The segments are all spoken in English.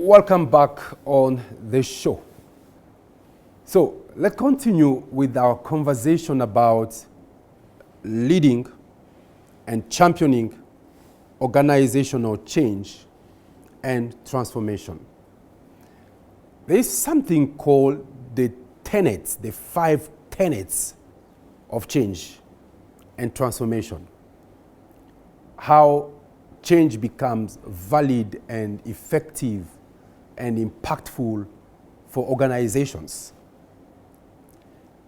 Welcome back on the show. So let's continue with our conversation about leading and championing organizational change and transformation. There is something called the tenets, the 5 tenets of change and transformation. How change becomes valid and effective and impactful for organizations.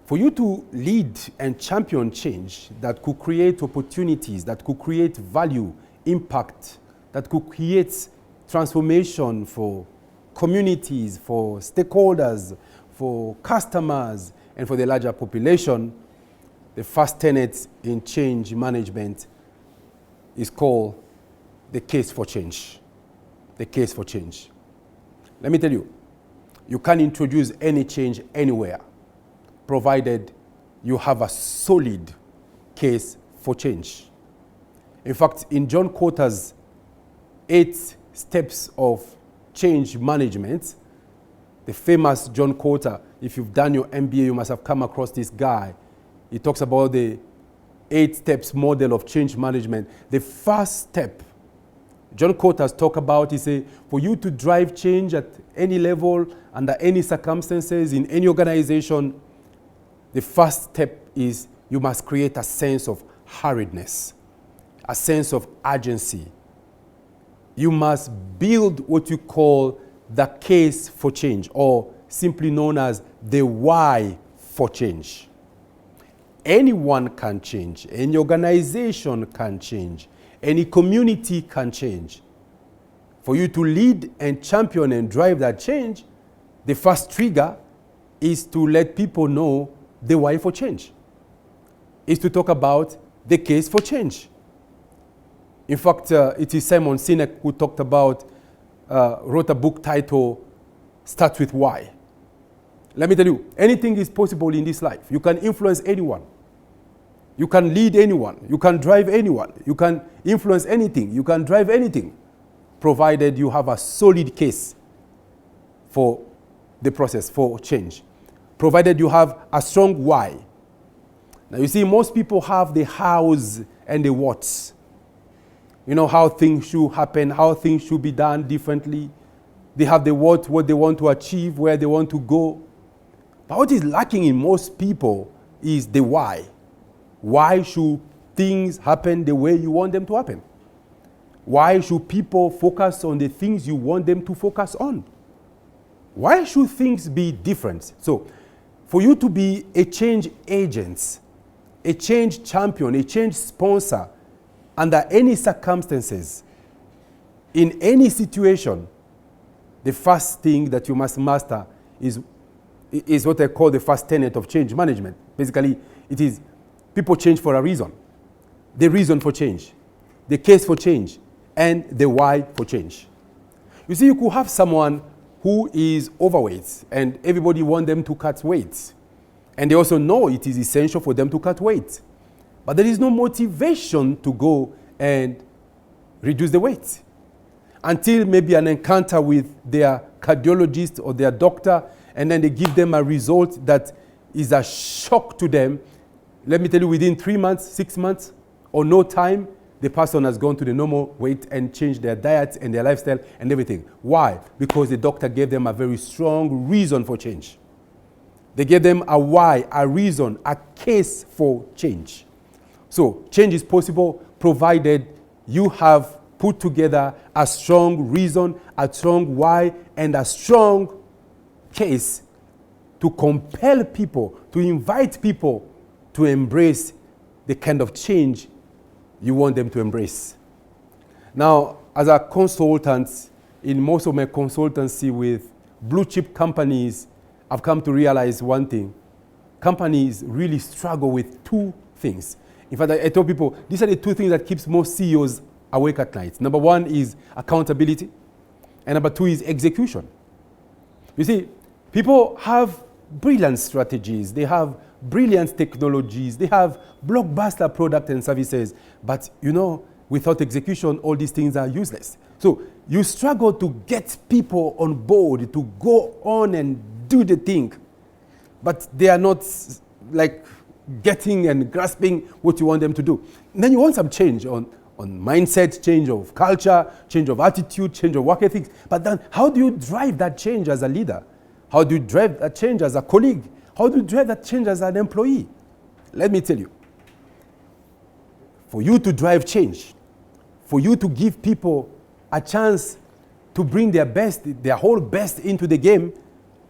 For you to lead and champion change that could create opportunities, that could create value, impact, that could create transformation for communities, for stakeholders, for customers, and for the larger population, the first tenet in change management is called the case for change. The case for change. Let me tell you, you can't introduce any change anywhere, provided you have a solid case for change. In fact, in John Cotter's 8 steps of change management, the famous John Cotter, if you've done your MBA, you must have come across this guy. He talks about the 8 steps model of change management. The first step John Cotter's talk about is for you to drive change at any level, under any circumstances, in any organization, the first step is you must create a sense of hurriedness, a sense of urgency. You must build what you call the case for change, or simply known as the why for change. Anyone can change, any organization can change, any community can change. For you to lead and champion and drive that change, the first trigger is to let people know the why for change. Is to talk about the case for change. In fact, it is Simon Sinek who talked about, wrote a book titled, Start with Why. Let me tell you, anything is possible in this life. You can influence anyone. You can lead anyone. You can drive anyone. You can influence anything. You can drive anything, provided you have a solid case for the process, for change. Provided you have a strong why. Now you see, most people have the hows and the whats. You know how things should happen, how things should be done differently. They have the what they want to achieve, where they want to go. But what is lacking in most people is the why. Why should things happen the way you want them to happen? Why should people focus on the things you want them to focus on? Why should things be different? So, for you to be a change agent, a change champion, a change sponsor, under any circumstances, in any situation, the first thing that you must master is what I call the first tenet of change management. Basically, it is people change for a reason. The reason for change, the case for change, and the why for change. You see, you could have someone who is overweight and everybody wants them to cut weight. And they also know it is essential for them to cut weight. But there is no motivation to go and reduce the weight until maybe an encounter with their cardiologist or their doctor, and then they give them a result that is a shock to them. Let me tell you, within 3 months, 6 months, or no time, the person has gone to the normal weight and changed their diet and their lifestyle and everything. Why? Because the doctor gave them a very strong reason for change. They gave them a why, a reason, a case for change. So change is possible provided you have put together a strong reason, a strong why, and a strong case to compel people, to invite people to embrace the kind of change you want them to embrace. Now, as a consultant, in most of my consultancy with blue chip companies, I've come to realize one thing. Companies really struggle with 2 things. In fact, I tell people, these are the 2 things that keeps most CEOs awake at night. Number 1 is accountability, and number 2 is execution. You see, people have brilliant strategies, they have brilliant technologies, they have blockbuster products and services, but Without execution, all these things are useless. So you struggle to get people on board to go on and do the thing, but they are not like getting and grasping what you want them to do. And then you want some change on mindset, change of culture, change of attitude, change of work ethics. But then how do you drive that change as a leader? How do you drive that change as a colleague? How do you drive that change as an employee? Let me tell you. For you to drive change, for you to give people a chance to bring their best, their whole best into the game,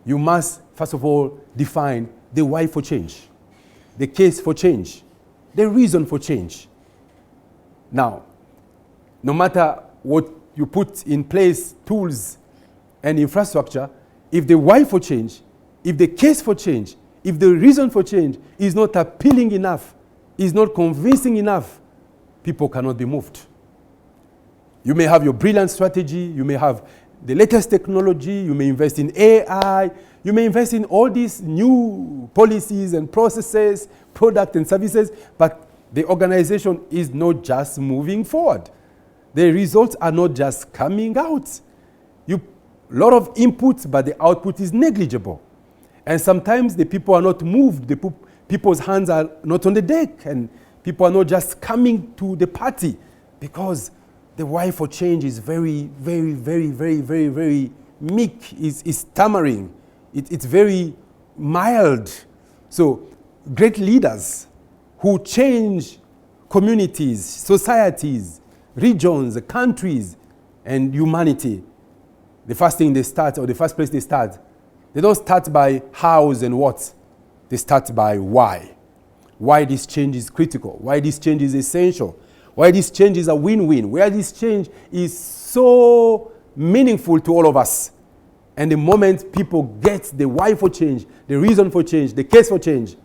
you must, first of all, define the why for change, the case for change, the reason for change. Now, no matter what you put in place, tools and infrastructure, if the why for change, if the case for change, if the reason for change is not appealing enough, is not convincing enough, people cannot be moved. You may have your brilliant strategy, you may have the latest technology, you may invest in AI, you may invest in all these new policies and processes, products and services, but the organization is not just moving forward. The results are not just coming out. A lot of input, but the output is negligible. And sometimes the people are not moved, people's hands are not on the deck, and people are not just coming to the party because the why for change is very, very, very, very, very, very meek, is stammering. It's very mild. So great leaders who change communities, societies, regions, countries, and humanity, the first thing they start, or the first place they start, they don't start by hows and what. They start by why. Why this change is critical, why this change is essential, why this change is a win-win, why this change is so meaningful to all of us. And the moment people get the why for change, the reason for change, the case for change,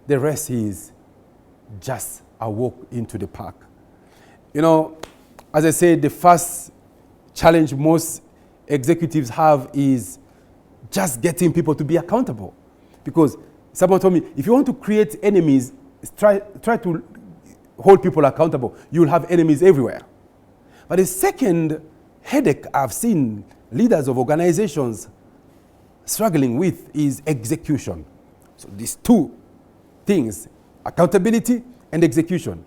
the rest is just a walk into the park. You know, as I said, the first challenge most executives have is just getting people to be accountable. Because someone told me, if you want to create enemies, try to hold people accountable. You'll have enemies everywhere. But the second headache I've seen leaders of organizations struggling with is execution. So these two things, accountability and execution.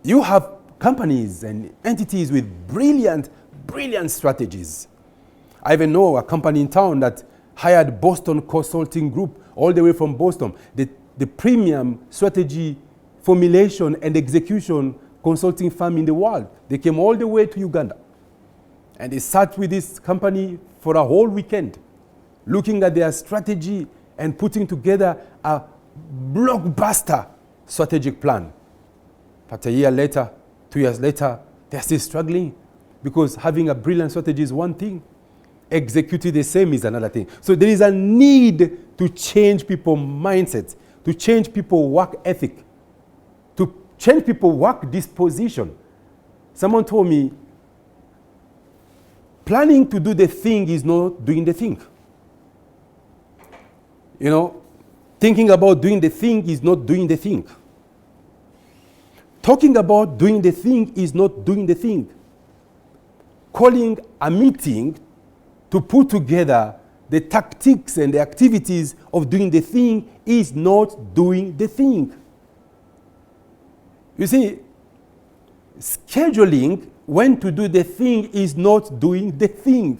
You have companies and entities with brilliant strategies. I even know a company in town that hired Boston Consulting Group all the way from Boston, the premium strategy formulation and execution consulting firm in the world. They came all the way to Uganda. And they sat with this company for a whole weekend, looking at their strategy and putting together a blockbuster strategic plan. But a year later, 2 years later, they're still struggling because having a brilliant strategy is one thing. Executing the same is another thing. So there is a need to change people's mindsets, to change people's work ethic, to change people's work disposition. Someone told me, planning to do the thing is not doing the thing. You know, thinking about doing the thing is not doing the thing. Talking about doing the thing is not doing the thing. Calling a meeting to put together the tactics and the activities of doing the thing is not doing the thing. You see, scheduling when to do the thing is not doing the thing.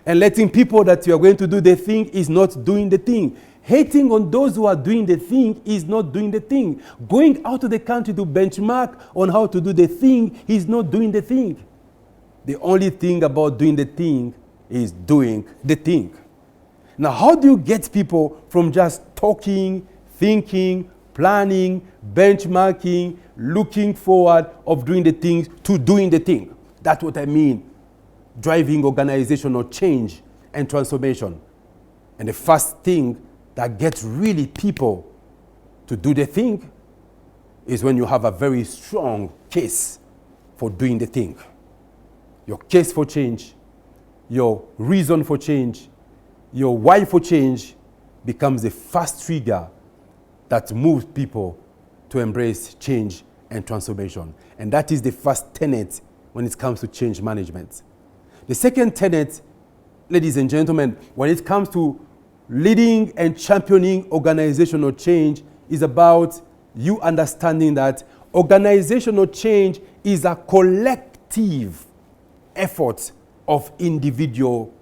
And letting people that you are going to do the thing is not doing the thing. Hating on those who are doing the thing is not doing the thing. Going out of the country to benchmark on how to do the thing is not doing the thing. The only thing about doing the thing is doing the thing. Now, how do you get people from just talking, thinking, planning, benchmarking, looking forward of doing the things to doing the thing? That's what I mean. Driving organizational change and transformation. And the first thing that gets really people to do the thing is when you have a very strong case for doing the thing. Your case for change, your reason for change, your why for change becomes the first trigger that moves people to embrace change and transformation. And that is the first tenet when it comes to change management. The second tenet, ladies and gentlemen, when it comes to leading and championing organizational change, is about you understanding that organizational change is a collective effort of individual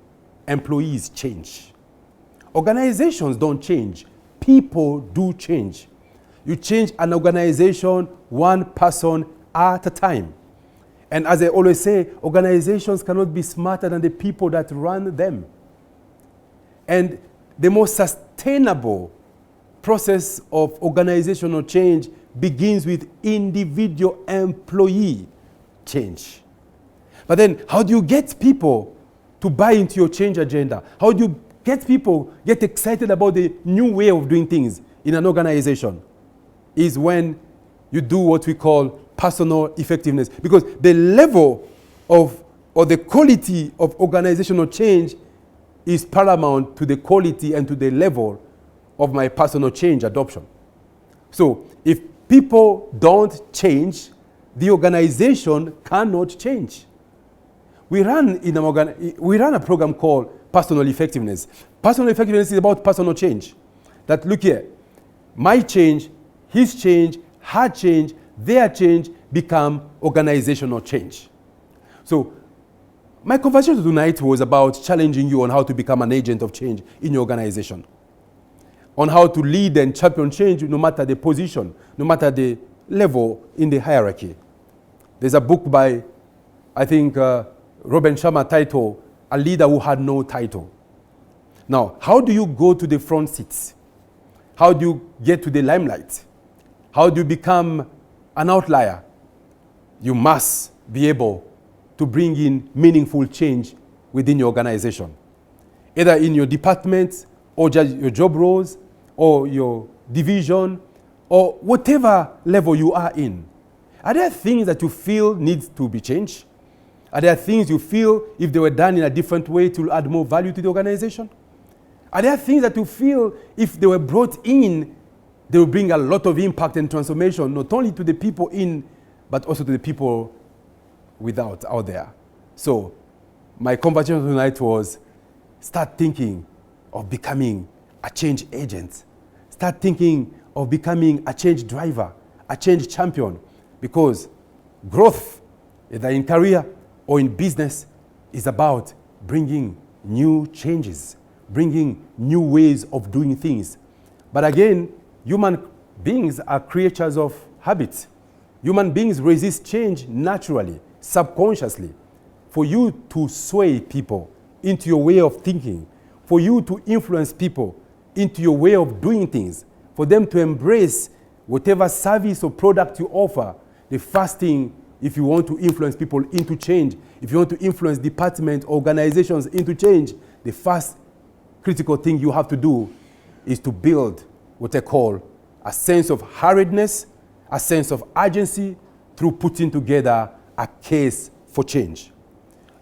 employees change. Organizations don't change. People do change. You change an organization one person at a time. And as I always say, organizations cannot be smarter than the people that run them. And the most sustainable process of organizational change begins with individual employee change. But then, how do you get people to buy into your change agenda? How do you get people get excited about the new way of doing things in an organization? Is when you do what we call personal effectiveness. Because the level of, or the quality of organizational change is paramount to the quality and to the level of my personal change adoption. So if people don't change, the organization cannot change. We run a program called Personal Effectiveness. Personal effectiveness is about personal change. That, look here, my change, his change, her change, their change become organizational change. So my conversation tonight was about challenging you on how to become an agent of change in your organization. On how to lead and champion change no matter the position, no matter the level in the hierarchy. There's a book by, I think, Robin Sharma titled, A Leader Who Had No Title. Now, how do you go to the front seats? How do you get to the limelight? How do you become an outlier? You must be able to bring in meaningful change within your organization, either in your department or just your job roles or your division or whatever level you are in. Are there things that you feel need to be changed? Are there things you feel if they were done in a different way to add more value to the organization? Are there things that you feel if they were brought in, they will bring a lot of impact and transformation, not only to the people in, but also to the people without, out there? So my conversation tonight was, start thinking of becoming a change agent. Start thinking of becoming a change driver, a change champion, because growth, either in career or in business, is about bringing new changes, bringing new ways of doing things. But again, human beings are creatures of habit. Human beings resist change naturally, subconsciously. For you to sway people into your way of thinking, for you to influence people into your way of doing things, for them to embrace whatever service or product you offer, the first thing, if you want to influence people into change, if you want to influence departments, organizations into change, the first critical thing you have to do is to build what I call a sense of hurriedness, a sense of urgency through putting together a case for change.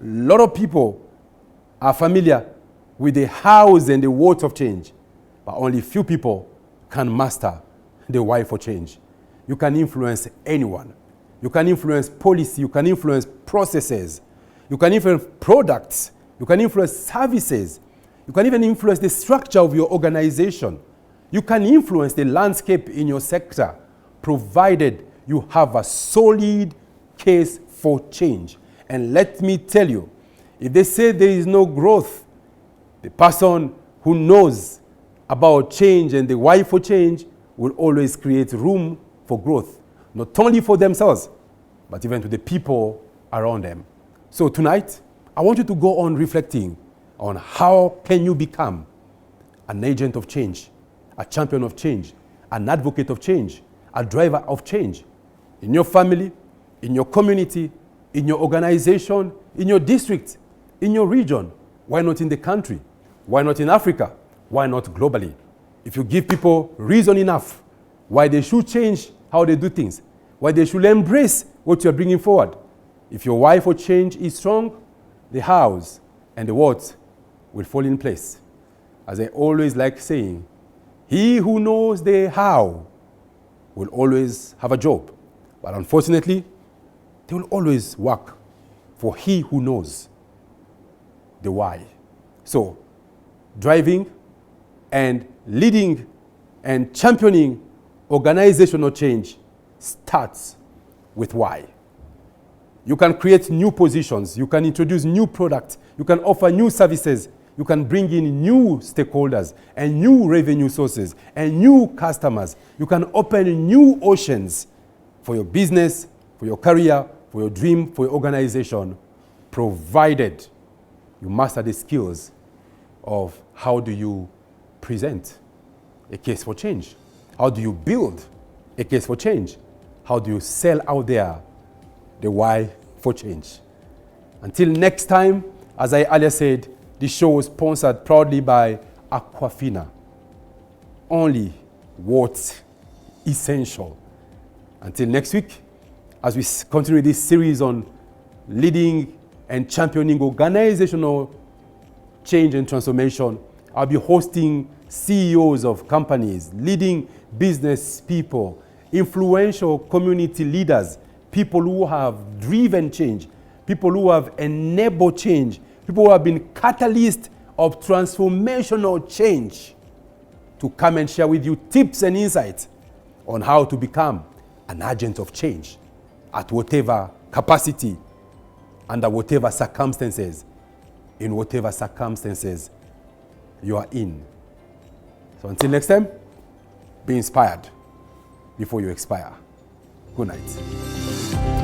A lot of people are familiar with the hows and the whats of change, but only few people can master the why for change. You can influence anyone. You can influence policy, you can influence processes, you can influence products, you can influence services, you can even influence the structure of your organization. You can influence the landscape in your sector, provided you have a solid case for change. And let me tell you, if they say there is no growth, the person who knows about change and the why for change will always create room for growth, not only for themselves, but even to the people around them. So tonight, I want you to go on reflecting on how can you become an agent of change, a champion of change, an advocate of change, a driver of change in your family, in your community, in your organization, in your district, in your region. Why not in the country? Why not in Africa? Why not globally? If you give people reason enough why they should change how they do things, why they should embrace what you're bringing forward. If your why for change is strong, the hows and the what will fall in place. As I always like saying, he who knows the how will always have a job. But unfortunately, they will always work for he who knows the why. So, driving and leading and championing organizational change starts with why. You can create new positions, you can introduce new products, you can offer new services, you can bring in new stakeholders and new revenue sources and new customers. You can open new oceans for your business, for your career, for your dream, for your organization, provided you master the skills of how do you present a case for change? How do you build a case for change? How do you sell out there the why for change? Until next time, as I earlier said, this show was sponsored proudly by Aquafina. Only what's essential. Until next week, as we continue this series on leading and championing organizational change and transformation, I'll be hosting CEOs of companies, leading business people, influential community leaders, people who have driven change, people who have enabled change, people who have been catalysts of transformational change, to come and share with you tips and insights on how to become an agent of change at whatever capacity, under whatever circumstances, in whatever circumstances you are in. So until next time, be inspired before you expire. Good night.